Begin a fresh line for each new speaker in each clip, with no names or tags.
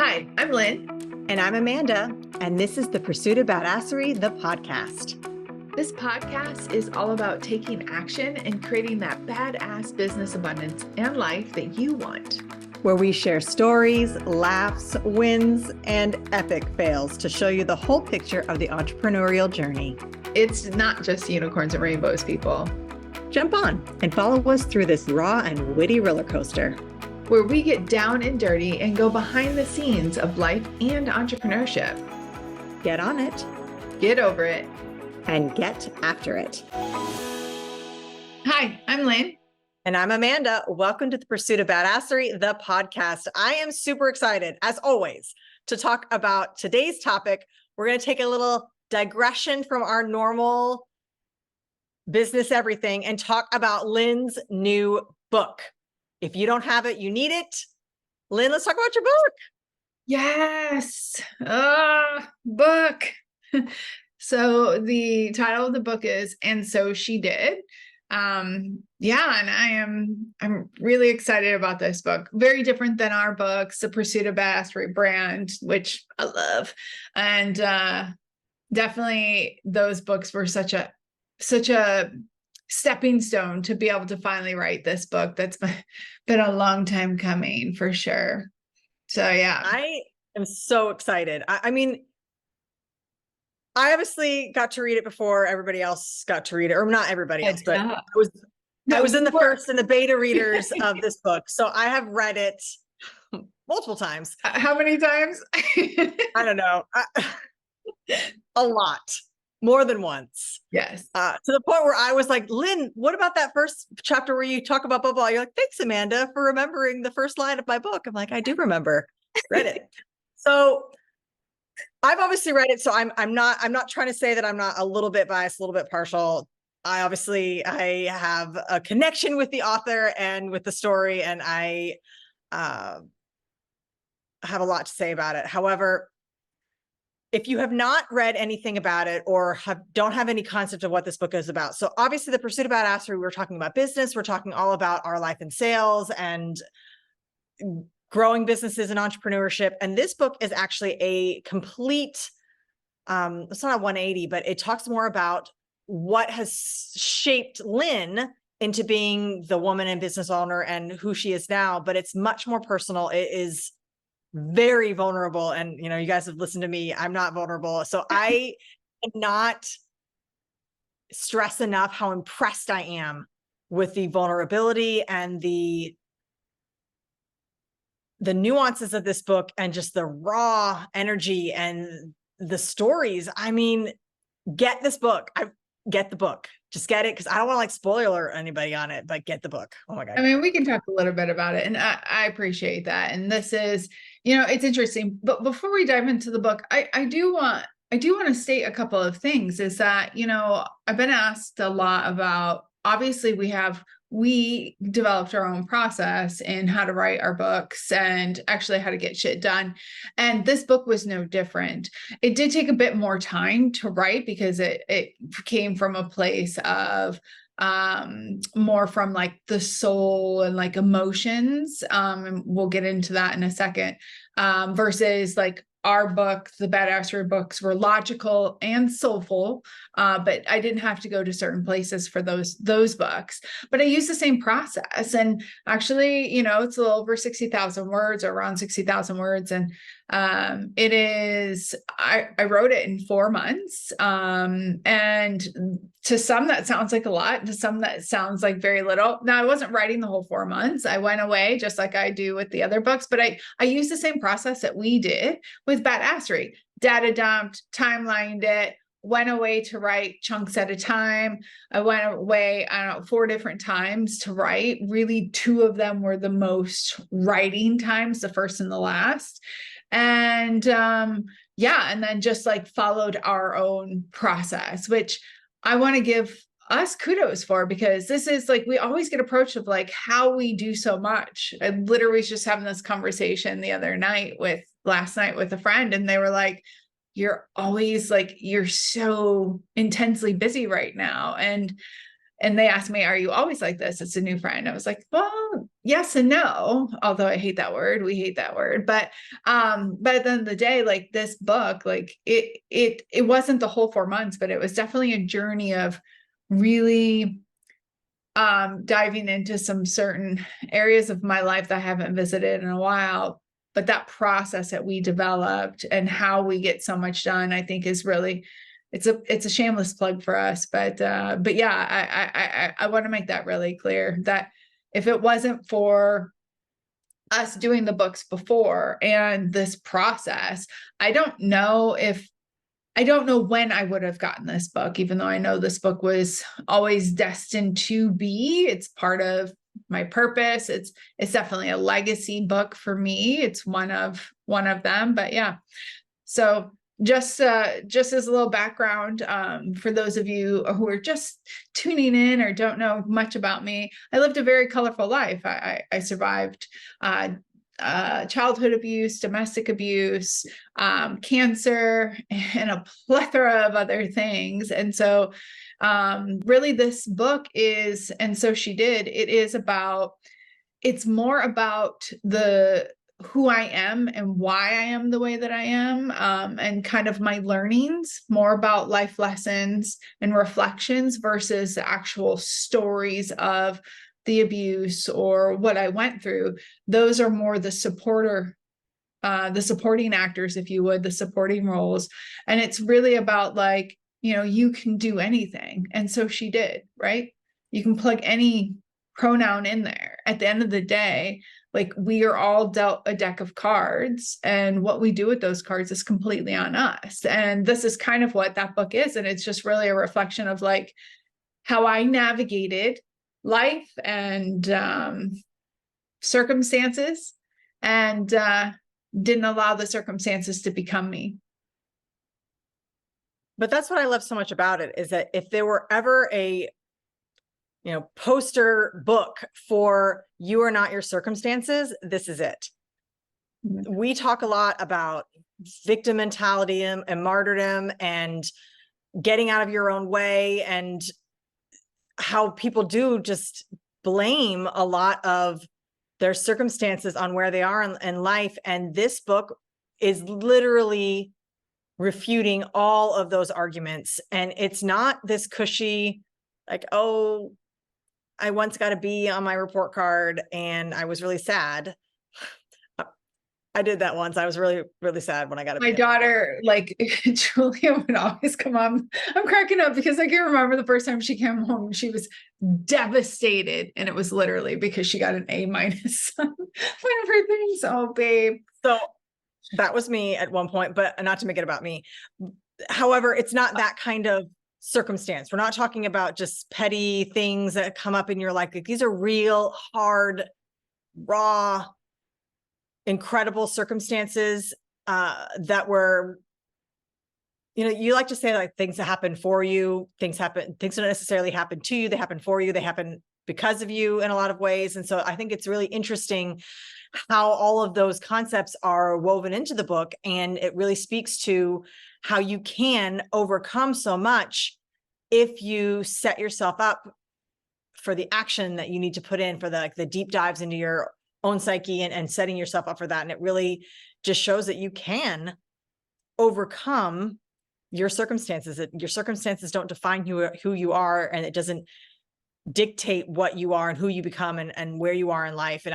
Hi, I'm Lynn.
And I'm Amanda, and this is the Pursuit of Badasserie, the podcast.
This podcast is all about taking action and creating that badass business abundance and life that you want.
Where we share stories, laughs, wins, and epic fails to show you the whole picture of the entrepreneurial journey.
It's not just unicorns and rainbows, people.
Jump on and follow us through this raw and witty roller coaster,
where we get down and dirty and go behind the scenes of life and entrepreneurship.
Get on it,
get over it,
and get after it.
Hi, I'm Lynn.
And I'm Amanda. Welcome to the Pursuit of Badasserie, the podcast. I am super excited, as always, to talk about today's topic. We're going to take a little digression from our normal business everything and talk about Lynn's new book. If you don't have it, you need it. Lynn, let's talk about your book.
Yes. Book. So the title of the book is And So She Did. And I'm really excited about this book. Very different than our books, the Pursuit of Badasserie brand, which I love. And definitely those books were such a stepping stone to be able to finally write this book. That's been a long time coming for sure. So yeah.
I am so excited. I mean, I obviously got to read it before everybody else got to read it, or not everybody else, but I was in the first and the beta readers of this book. So I have read it multiple times.
How many times?
I don't know. A lot. More than once.
Yes.
To the point where I was like, Lynn, what about that first chapter where you talk about blah, blah? You're like, thanks, Amanda, for remembering the first line of my book. I'm like, I do remember. Read it. So I've obviously read it. So I'm not trying to say that I'm not a little bit biased, a little bit partial. I have a connection with the author and with the story, and I have a lot to say about it. However, if you have not read anything about it or don't have any concept of what this book is about. So obviously the Pursuit of Badasserie, we're talking about business. We're talking all about our life in sales and growing businesses and entrepreneurship. And this book is actually a complete, it's not a 180, but it talks more about what has shaped Lynn into being the woman and business owner and who she is now. But it's much more personal. It is very vulnerable. And, you know, you guys have listened to me. I'm not vulnerable. So I cannot stress enough how impressed I am with the vulnerability and the nuances of this book and just the raw energy and the stories. I mean, get this book. Get the book. Just get it, because I don't want to spoiler anybody on it, but get the book. Oh my God.
I mean, we can talk a little bit about it, and I appreciate that. And this is, it's interesting. But before we dive into the book, I do want to state a couple of things. Is that, I've been asked a lot about, obviously we developed our own process in how to write our books and actually how to get shit done. And this book was no different. It did take a bit more time to write because it came from a place of more from the soul and emotions. And we'll get into that in a second. Versus our book, the Badasserie books, were logical and soulful, but I didn't have to go to certain places for those books. But I used the same process, and actually, it's a little over 60,000 words, or around 60,000 words, and it is. I wrote it in 4 months, and to some that sounds like a lot. To some that sounds like very little. Now, I wasn't writing the whole 4 months. I went away just like I do with the other books, but I used the same process that we did with Badasserie. Data dumped, timelined it, went away to write chunks at a time. I went away, 4 different times to write. Really, 2 of them were the most writing times, the first and the last. And and then just followed our own process, which I want to give us kudos for, because this is we always get approached of how we do so much. I literally was just having this conversation last night with a friend, and they were like, you're always you're so intensely busy right now. And they asked me, are you always like this? It's a new friend. I was like, well, yes and no, although I hate that word. We hate that word. But at the end of the day, like this book, like it wasn't the whole 4 months, but it was definitely a journey of really diving into some certain areas of my life that I haven't visited in a while. But that process that we developed and how we get so much done, I think is really, it's a shameless plug for us. But yeah, I want to make that really clear that if it wasn't for us doing the books before and this process, I don't know when I would have gotten this book, even though I know this book was always destined to be. It's part of my purpose. It's definitely a legacy book for me. It's one of them. But yeah. So just as a little background, for those of you who are just tuning in or don't know much about me, I lived a very colorful life. I survived childhood abuse, domestic abuse, cancer, and a plethora of other things. And so really this book is, and so she did, it's more about who I am and why I am the way that I am, and kind of my learnings, more about life lessons and reflections versus the actual stories of the abuse or what I went through. Those are more the supporting actors, if you would, the supporting roles. And it's really about like, you can do anything. And so she did, right? You can plug any pronoun in there. At the end of the day, like we are all dealt a deck of cards, and what we do with those cards is completely on us. And this is kind of what that book is. And it's just really a reflection of like how I navigated life and circumstances, and didn't allow the circumstances to become me.
But that's what I love so much about it, is that if there were ever a poster book for You Are Not Your Circumstances, this is it. Mm-hmm. We talk a lot about victim mentality and martyrdom and getting out of your own way, and how people do just blame a lot of their circumstances on where they are in life. And this book is literally refuting all of those arguments. And it's not this cushy, like, oh, I once got a B on my report card and I was really sad. I did that once. I was really, really sad when I got a B.
My daughter, like Julia, would always come on. I'm cracking up because I can remember the first time she came home, she was devastated. And it was literally because she got an A- on everything. So, babe.
So that was me at one point, but not to make it about me. However, it's not that kind of circumstance. We're not talking about just petty things that come up in your life. Like, these are real, hard, raw, incredible circumstances that were, you like to say like things that happen for you, things don't necessarily happen to you. They happen for you. They happen because of you in a lot of ways. And so I think it's really interesting how all of those concepts are woven into the book. And it really speaks to how you can overcome so much if you set yourself up for the action that you need to put in, for the deep dives into your own psyche, and setting yourself up for that. And it really just shows that you can overcome your circumstances. That your circumstances don't define who you are, and it doesn't dictate what you are and who you become and where you are in life. And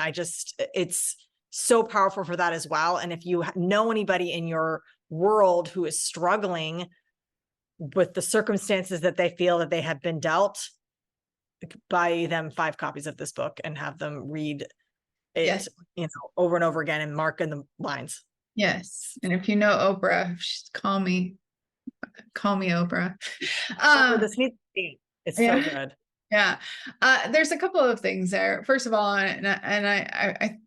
it's so powerful for that as well. And if you know anybody in your world who is struggling with the circumstances that they feel that they have been dealt, buy them 5 copies of this book and have them read it,
yes,
over and over again, and mark in the lines.
Yes. And if you know Oprah, call me Oprah.
This needs to be, it's so good.
Yeah. There's a couple of things there. First of all, and I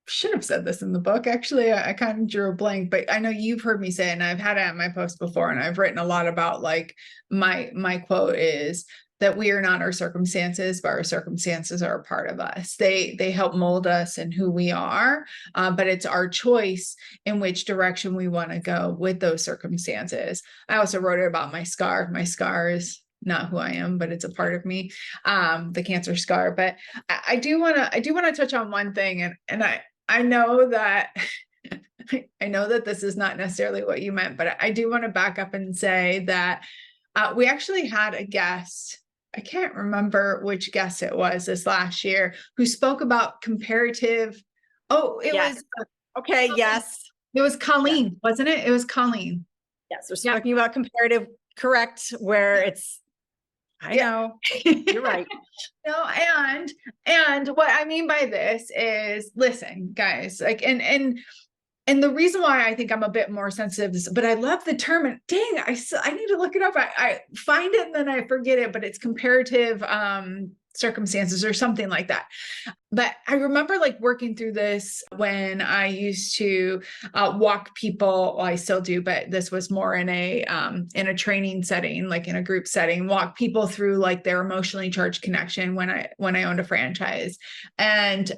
should have said this in the book. Actually, I kind of drew a blank, but I know you've heard me say it, and I've had it at my post before, and I've written a lot about like my quote is that we are not our circumstances, but our circumstances are a part of us. They help mold us and who we are, but it's our choice in which direction we want to go with those circumstances. I also wrote it about my scar. My scar is not who I am, but it's a part of me, the cancer scar. But I do want to touch on one thing, and I know that I know that this is not necessarily what you meant, but I do want to back up and say that we actually had a guest. I can't remember which guest it was this last year who spoke about comparative. Oh, it
Yes.
was
Okay. Yes.
it was Colleen, wasn't it? It was Colleen.
Yes. We're talking about comparative correct, where it's, I know, you're right.
No, and what I mean by this is, listen, guys, like, and the reason why I think I'm a bit more sensitive is, but I love the term, and dang, I need to look it up. I find it and then I forget it, but it's comparative circumstances or something like that. But I remember like working through this when I used to walk people. Well, I still do, but this was more in a training setting, like in a group setting, walk people through like their emotionally charged connection when I owned a franchise. And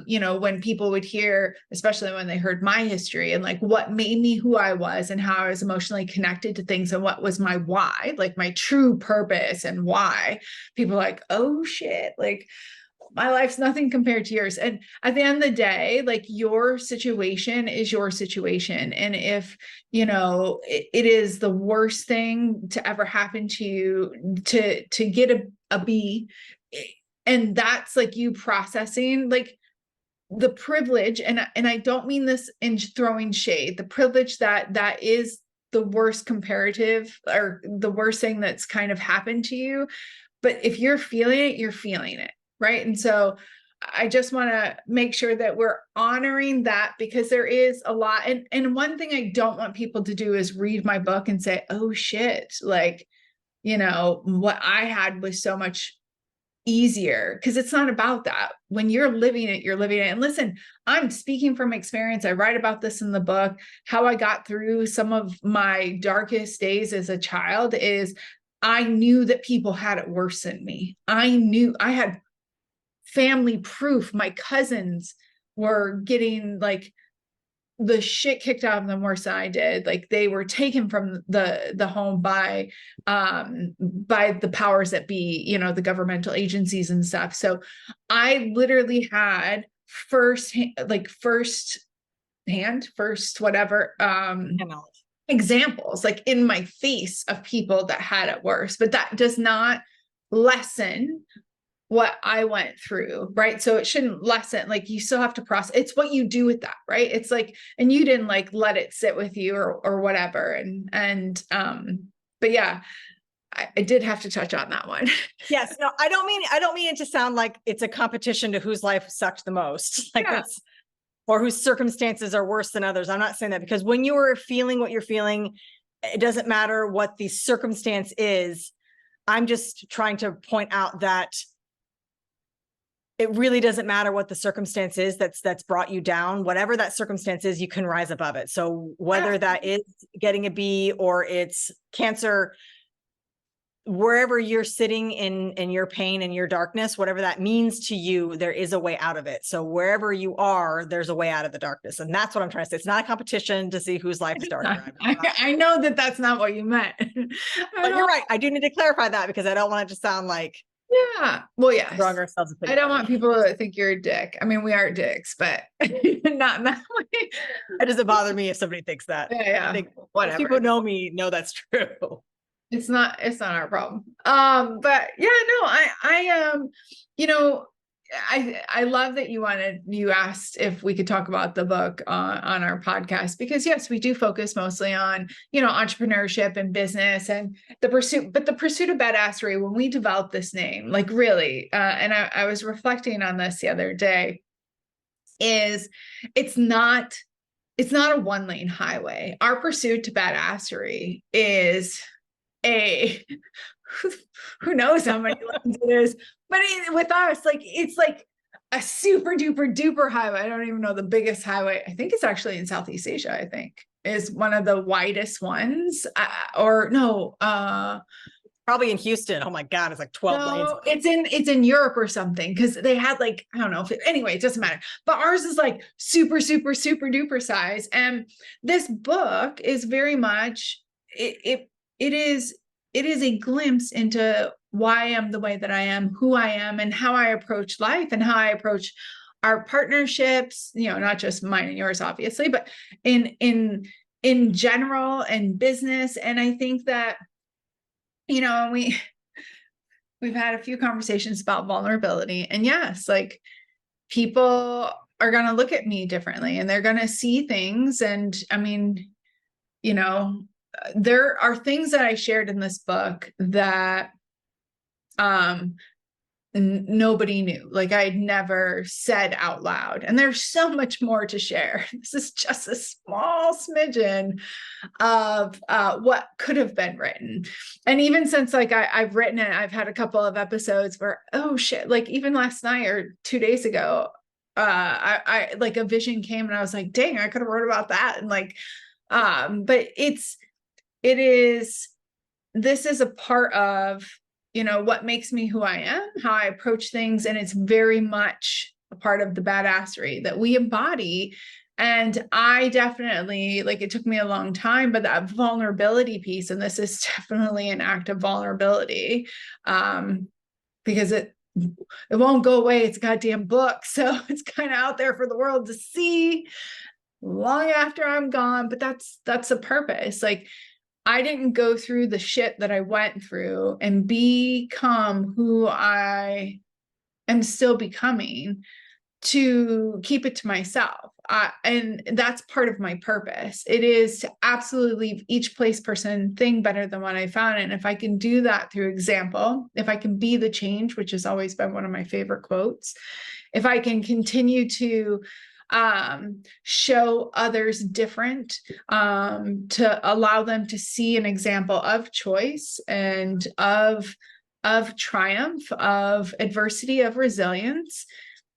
you know, when people would hear, especially when they heard my history and like what made me who I was and how I was emotionally connected to things and what was my why, like my true purpose and why, people are like, oh shit, like my life's nothing compared to yours. And at the end of the day, like your situation is your situation. And if, you know, it is the worst thing to ever happen to you to get a B, and that's like you processing like the privilege, and I don't mean this in throwing shade, the privilege that is the worst comparative or the worst thing that's kind of happened to you. But if you're feeling it, you're feeling it. Right. And so I just want to make sure that we're honoring that, because there is a lot. And one thing I don't want people to do is read my book and say, oh shit, like, you know, what I had was so much easier, because it's not about that. When you're living it, you're living it. And listen, I'm speaking from experience. I write about this in the book. How I got through some of my darkest days as a child is I knew that people had it worse than me. I knew I had family proof. My cousins were getting like the shit kicked out of them worse than I did. Like they were taken from the home by the powers that be, you know, the governmental agencies and stuff. So I literally had first whatever examples like in my face of people that had it worse. But that does not lessen what I went through, right? So it shouldn't lessen, like you still have to process. It's what you do with that, right? It's like, and you didn't like let it sit with you or whatever. But yeah, I did have to touch on that one.
Yes, no, I don't mean it to sound like it's a competition to whose life sucked the most, like that's, or whose circumstances are worse than others. I'm not saying that, because when you are feeling what you're feeling, it doesn't matter what the circumstance is. I'm just trying to point out that it really doesn't matter what the circumstance is that's brought you down. Whatever that circumstance is, you can rise above it. So whether that is getting a B or it's cancer, wherever you're sitting in your pain and your darkness, whatever that means to you, there is a way out of it. So wherever you are, there's a way out of the darkness. And that's what I'm trying to say. It's not a competition to see whose life is darker.
I know that that's not what you meant.
But you're right. I do need to clarify that, because I don't want it to sound like,
yeah, well, yeah,
ourselves.
I don't want people to think you're a dick. I mean, we are dicks, but not in that way.
It doesn't bother me if somebody thinks that.
Yeah,
I think
whatever.
People know me, know that's true.
It's not our problem. But yeah, no, I you know, I love that you asked if we could talk about the book on our podcast, because yes, we do focus mostly on, you know, entrepreneurship and business and the pursuit of badasserie. When we developed this name, like really, and I was reflecting on this the other day, is it's not a one-lane highway. Our pursuit to badasserie is who knows how many lanes it is, but with us, like it's like a super duper duper highway. I don't even know the biggest highway. I think it's actually in Southeast Asia. I think is one of the widest ones, or no,
probably in Houston. Oh my God, it's like 12 lanes.
It's in Europe or something, because they had like, I don't know anyway, it doesn't matter. But ours is like super super super duper size, and this book is very much it is it is a glimpse into why I am the way that I am, who I am, and how I approach life and how I approach our partnerships, you know, not just mine and yours, obviously, but in general and business. And I think that, you know, we've had a few conversations about vulnerability, and yes, like people are going to look at me differently and they're going to see things. And I mean, you know, there are things that I shared in this book that nobody knew, like I'd never said out loud. And there's so much more to share. This is just a small smidgen of what could have been written. And even since like I've written it, I've had a couple of episodes where, oh shit, like even last night or 2 days ago, I like a vision came and I was like, dang, I could have wrote about that. And like, but this is a part of, you know, what makes me who I am, how I approach things. And it's very much a part of the badassery that we embody. And I definitely, like, it took me a long time, but that vulnerability piece, and this is definitely an act of vulnerability, because it won't go away. It's a goddamn book. So it's kind of out there for the world to see long after I'm gone. But that's the purpose. Like, I didn't go through the shit that I went through and become who I am still becoming to keep it to myself. And that's part of my purpose. It is to absolutely leave each place, person, thing better than what I found it. And if I can do that through example, if I can be the change, which has always been one of my favorite quotes, if I can continue to show others different, to allow them to see an example of choice and of triumph, of adversity, of resilience,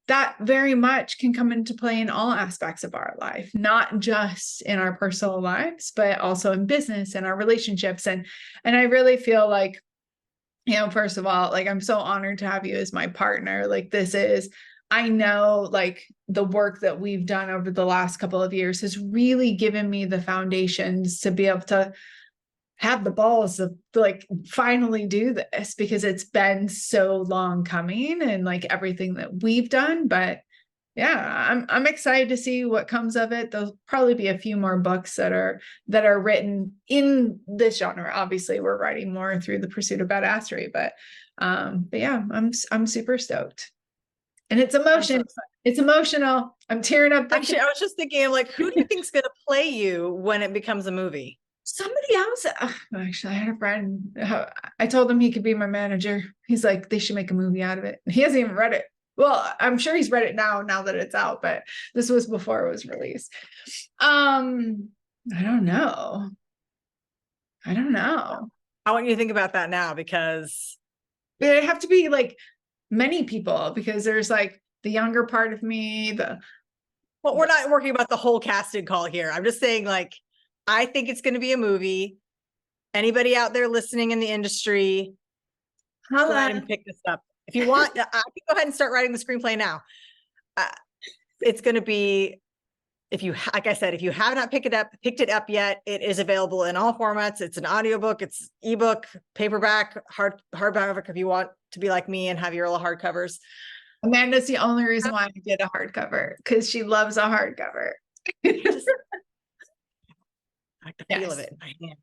that very much can come into play in all aspects of our life, not just in our personal lives, but also in business and our relationships. And I really feel like, you know, first of all, like, I'm so honored to have you as my partner. Like, this is, I know, like, the work that we've done over the last couple of years has really given me the foundations to be able to have the balls to like finally do this, because it's been so long coming, and like everything that we've done. But yeah, I'm excited to see what comes of it. There'll probably be a few more books that are written in this genre. Obviously, we're writing more through the Pursuit of Badasserie, but yeah, I'm super stoked. And it's emotion. It's emotional. I'm tearing up.
Actually, I was just thinking, like, who do you think is going to play you when it becomes a movie?
Somebody else. Actually, I had a friend. I told him he could be my manager. He's like, they should make a movie out of it. He hasn't even read it. Well, I'm sure he's read it now that it's out, but this was before it was released. I don't know. I
want you to think about that now, because
it have to be like many people, because there's like the younger part of me.
Well, we're not working about the whole casting call here. I'm just saying, like, I think it's going to be a movie. Anybody out there listening in the industry, go ahead and pick this up. If you want, I can go ahead and start writing the screenplay now. It's going to be, like I said, if you have not picked it up yet, it is available in all formats. It's an audiobook, it's ebook, paperback, hardback, if you want to be like me and have your little hardcovers.
Amanda's the only reason why I did a hardcover, because she loves a hardcover.
I like the feel of it in my hand.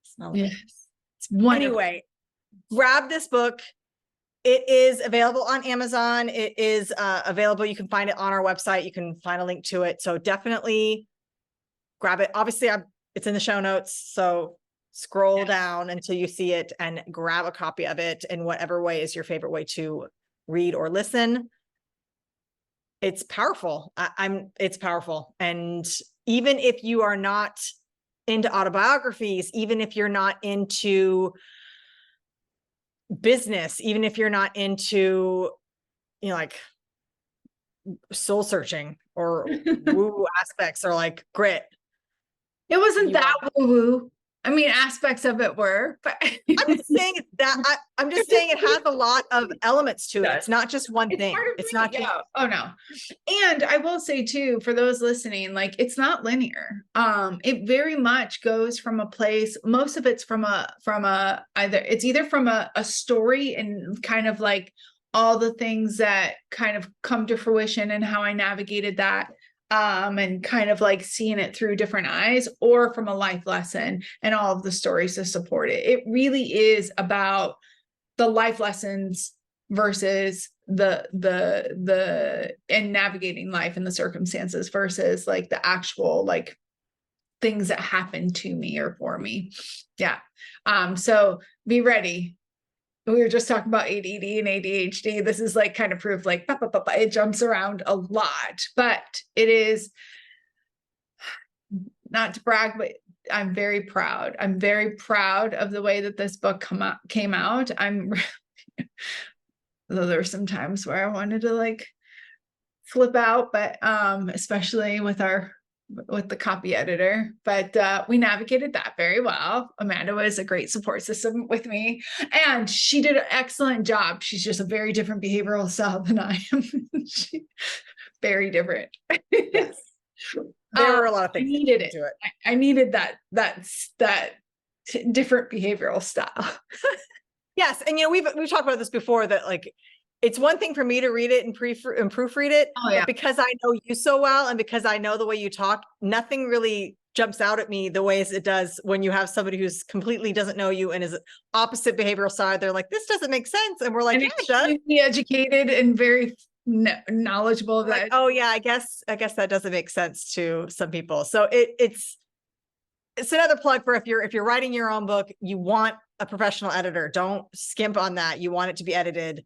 Smell it.
Yes. It's wonderful.
Anyway, grab this book. It is available on Amazon. It is available. You can find it on our website. You can find a link to it. So definitely grab it. Obviously, it's in the show notes. So scroll down until you see it and grab a copy of it in whatever way is your favorite way to read or listen. It's powerful. It's powerful. And even if you are not into autobiographies, even if you're not into business, even if you're not into, you know, like soul searching or woo aspects, or like grit.
It wasn't that woo-woo. I mean, aspects of it were, but
I'm just saying that I'm just saying it has a lot of elements to it. It's not just one
it's
thing.
part of
It's
me.
not just
Yeah. Oh no. And I will say too, for those listening, like it's not linear. It very much goes from a place, most of it's from a either from a story and kind of like all the things that kind of come to fruition and how I navigated that. And kind of like seeing it through different eyes, or from a life lesson and all of the stories to support it. It really is about the life lessons versus the and navigating life and the circumstances versus like the actual like things that happen to me or for me. Yeah. So be ready. We were just talking about ADD and ADHD. This is like kind of proof, like it jumps around a lot, but it is, not to brag, but I'm very proud. I'm very proud of the way that this book came out. Though there were some times where I wanted to like flip out, but especially with the copy editor, but we navigated that very well. Amanda was a great support system with me, and she did an excellent job. She's just a very different behavioral style than I am. Very different.
Yes. There were a lot of things.
I needed it.
To it.
I needed that different behavioral style.
Yes, and we've talked about this before, that like it's one thing for me to read it and proofread it,
Yeah.
but because I know you so well and because I know the way you talk, nothing really jumps out at me the ways it does when you have somebody who's completely doesn't know you and is opposite behavioral side. They're like, this doesn't make sense, and we're like, yeah, it does.
Educated and very knowledgeable of that.
Like, oh yeah, I guess that doesn't make sense to some people. So it's another plug for if you're writing your own book, you want a professional editor. Don't skimp on that. You want it to be edited.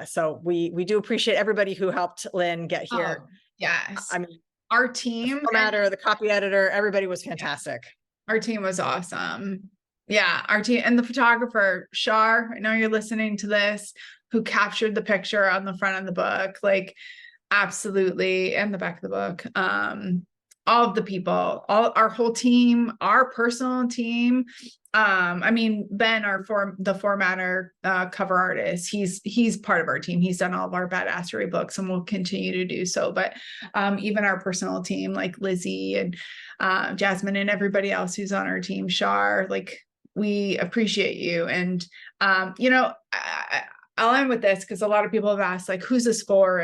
So we do appreciate everybody who helped Lynn get here.
Yes.
I mean,
our team,
the formatter, the copy editor, everybody was fantastic.
Our team was awesome. Yeah, our team and the photographer, Shar, I know you're listening to this, who captured the picture on the front of the book, like absolutely, and the back of the book. All of the people, our whole team, our personal team. I mean, Ben, the formatter, cover artist, he's part of our team. He's done all of our Badasserie books and will continue to do so. But even our personal team, like Lizzie and Jasmine and everybody else who's on our team, Shar, like we appreciate you. And I'll end with this because a lot of people have asked, like, who's this for?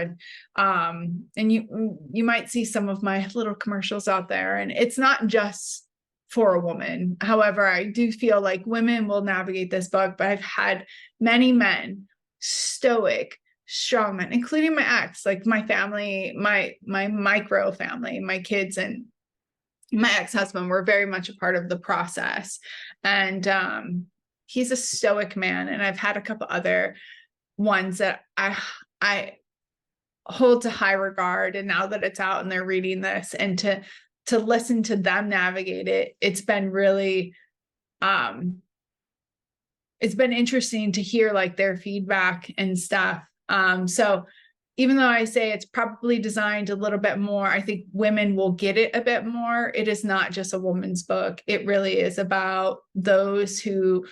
And you might see some of my little commercials out there, and it's not just for a woman. However, I do feel like women will navigate this book, but I've had many men, stoic, strong men, including my ex, like my family, my micro family, my kids and my ex-husband were very much a part of the process. And he's a stoic man. And I've had a couple other ones that I hold to high regard. And now that it's out and they're reading this, and to listen to them navigate it, it's been really it's been interesting to hear like their feedback and stuff. So even though I say it's probably designed a little bit more, I think women will get it a bit more. It is not just a woman's book. It really is about those who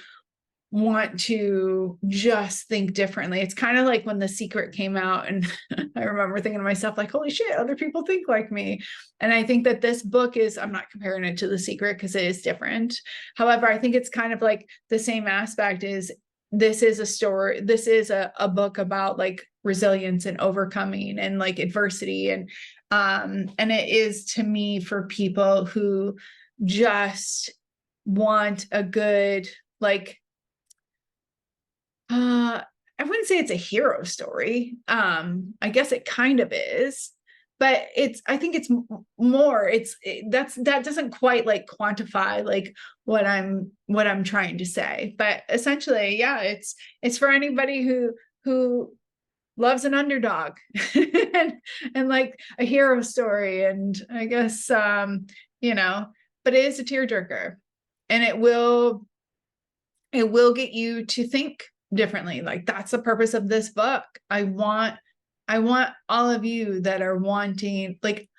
want to just think differently. It's kind of like when The Secret came out, and I remember thinking to myself, like, holy shit, other people think like me. And I think that this book is, I'm not comparing it to The Secret because it is different. However, I think it's kind of like the same aspect is this is a story. This is a book about like resilience and overcoming and like adversity. And it is, to me, for people who just want a good, like, I wouldn't say it's a hero story. I guess it kind of is, but I think it's more, that doesn't quite like quantify like what I'm trying to say. But essentially, yeah, it's for anybody who loves an underdog and like a hero story. And I guess, but it is a tearjerker, and it will get you to think differently. Like that's the purpose of this book. I want all of you that are wanting, like,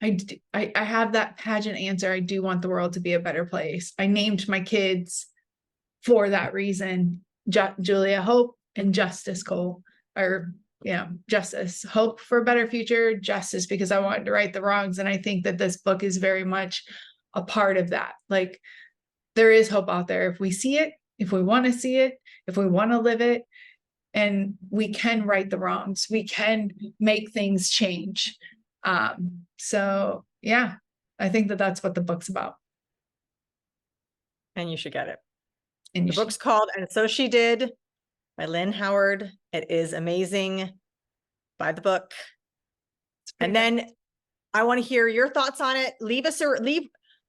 I have that pageant answer. I do want the world to be a better place. I named my kids for that reason, Julia Hope and Justice Cole, or Justice, hope for a better future, justice, because I wanted to right the wrongs. And I think that this book is very much a part of that. Like, there is hope out there if we see it, if we want to see it, if we want to live it, and we can right the wrongs. We can make things change. So yeah, I think that that's what the book's about.
And you should get it.
And
the book's called And So She Did by Lynn Howard. It is amazing. Buy the book. And then I want to hear your thoughts on it.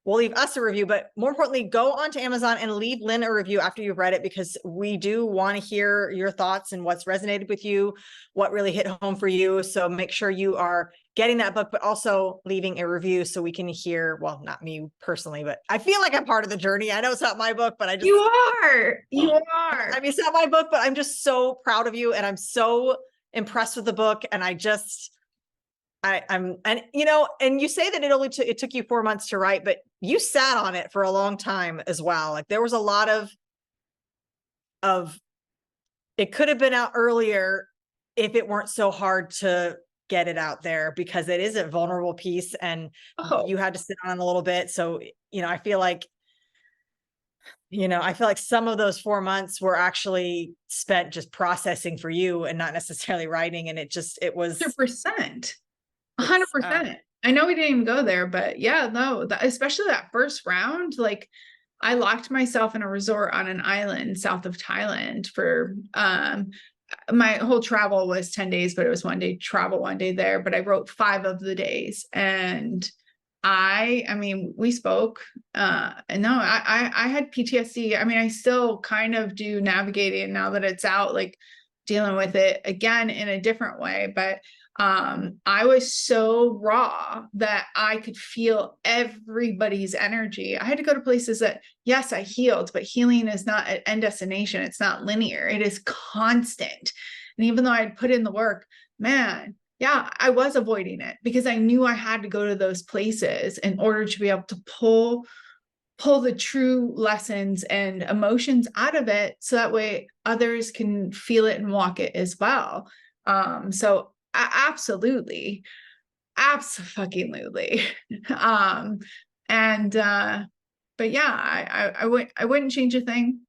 We'll leave us a review, but more importantly, go onto Amazon and leave Lynn a review after you've read it, because we do want to hear your thoughts and what's resonated with you, what really hit home for you. So make sure you are getting that book, but also leaving a review so we can hear, well, not me personally, but I feel like I'm part of the journey. I know it's not my book, but I just—
You are.
I mean, it's not my book, but I'm just so proud of you. And I'm so impressed with the book. And and you say that it took you 4 months to write, but you sat on it for a long time as well. Like, there was a lot of it could have been out earlier if it weren't so hard to get it out there, because it is a vulnerable piece and you had to sit on it a little bit. So, I feel like some of those 4 months were actually spent just processing for you and not necessarily writing. And it was
100%. 100%. I know we didn't even go there, but yeah, no, especially that first round, like, I locked myself in a resort on an island south of Thailand for, my whole travel was 10 days, but it was 1 day travel, 1 day there, but I wrote 5 of the days. And I mean, we spoke, and no, I had PTSD. I mean, I still kind of do navigating now that it's out, like dealing with it again in a different way. But I was so raw that I could feel everybody's energy. I had to go to places that, yes, I healed, but healing is not an end destination. It's not linear. It is constant. And even though I'd put in the work, man, yeah, I was avoiding it because I knew I had to go to those places in order to be able to pull the true lessons and emotions out of it, so that way others can feel it and walk it as well. So absolutely. But yeah, I wouldn't change a thing.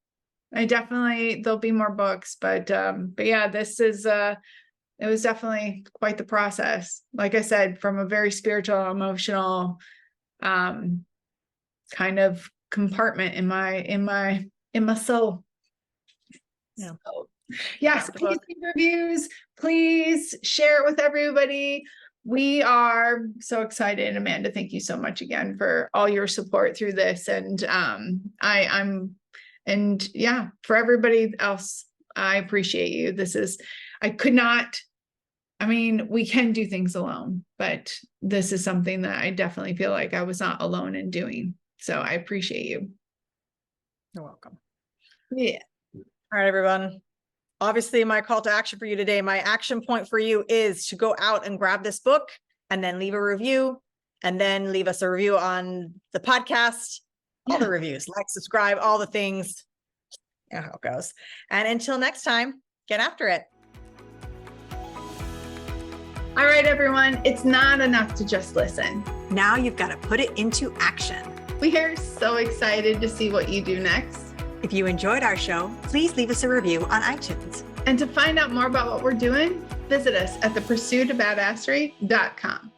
There'll be more books, but yeah, this is, it was definitely quite the process. Like I said, from a very spiritual, emotional, kind of compartment in my soul.
Yeah.
So, yes, please leave reviews. Please share it with everybody. We are so excited. Amanda, thank you so much again for all your support through this. And for everybody else, I appreciate you. We can do things alone, but this is something that I definitely feel like I was not alone in doing. So I appreciate you.
You're welcome.
Yeah.
All right, everyone. Obviously, my call to action for you today, my action point for you is to go out and grab this book and then leave a review, and then leave us a review on the podcast, all the reviews, like, subscribe, all the things. You know how it goes. And until next time, get after it.
All right, everyone. It's not enough to just listen.
Now you've got to put it into action.
We are so excited to see what you do next.
If you enjoyed our show, please leave us a review on iTunes.
And to find out more about what we're doing, visit us at thepursuitofbadasserie.com.